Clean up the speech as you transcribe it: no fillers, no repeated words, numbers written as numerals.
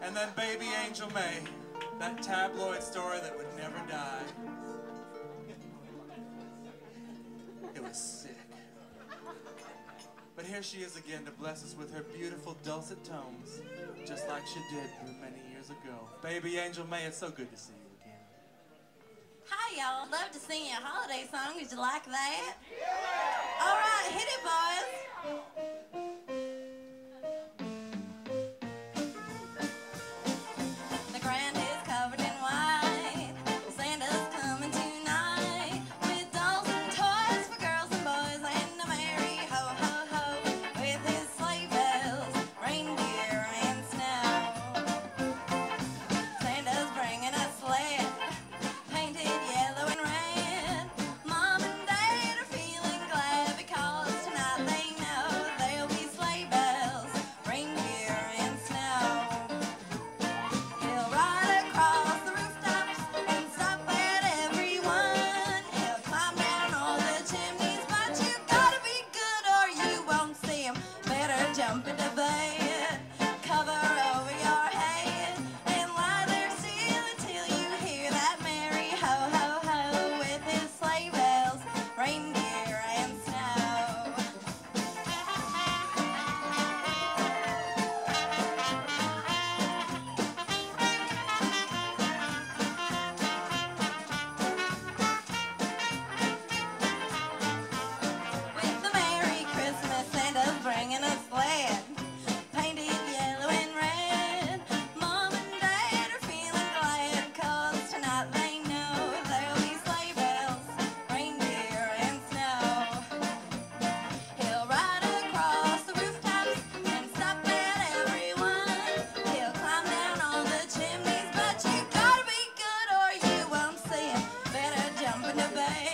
And then Baby Angel May, that tabloid story that would never die. It was sick. But here she is again to bless us with her beautiful dulcet tones, just like she did many years ago. Baby Angel May, it's so good to see you again. Hi, y'all. Love to sing you a holiday song. Would you like that? Yeah. All right, hit it, boys. The ground is covered in white. Santa's coming tonight with dolls and toys for girls and boys, and a merry ho ho ho with his sleigh bells, reindeer and snow. Santa's bringing a sled painted yellow and red. Mom and Dad are feeling glad because tonight they know there'll be sleigh bells, reindeer and snow. He'll ride across the rooftops and stop at everyone. He'll climb down all the chimneys, but you gotta be good or you won't see him. Better jump into bed, cover over your head, and lie there still until you hear that merry ho ho ho with his sleigh bells, reindeer and snow. With the Merry Christmas, Santa's bringing a sled painted yellow and red. Mom and Dad are feeling glad 'cause tonight they know there'll be sleigh bells, reindeer and snow. He'll ride across the rooftops and stop at everyone. He'll climb down all the chimneys, but you gotta be good or you won't see him. Better jump into bed,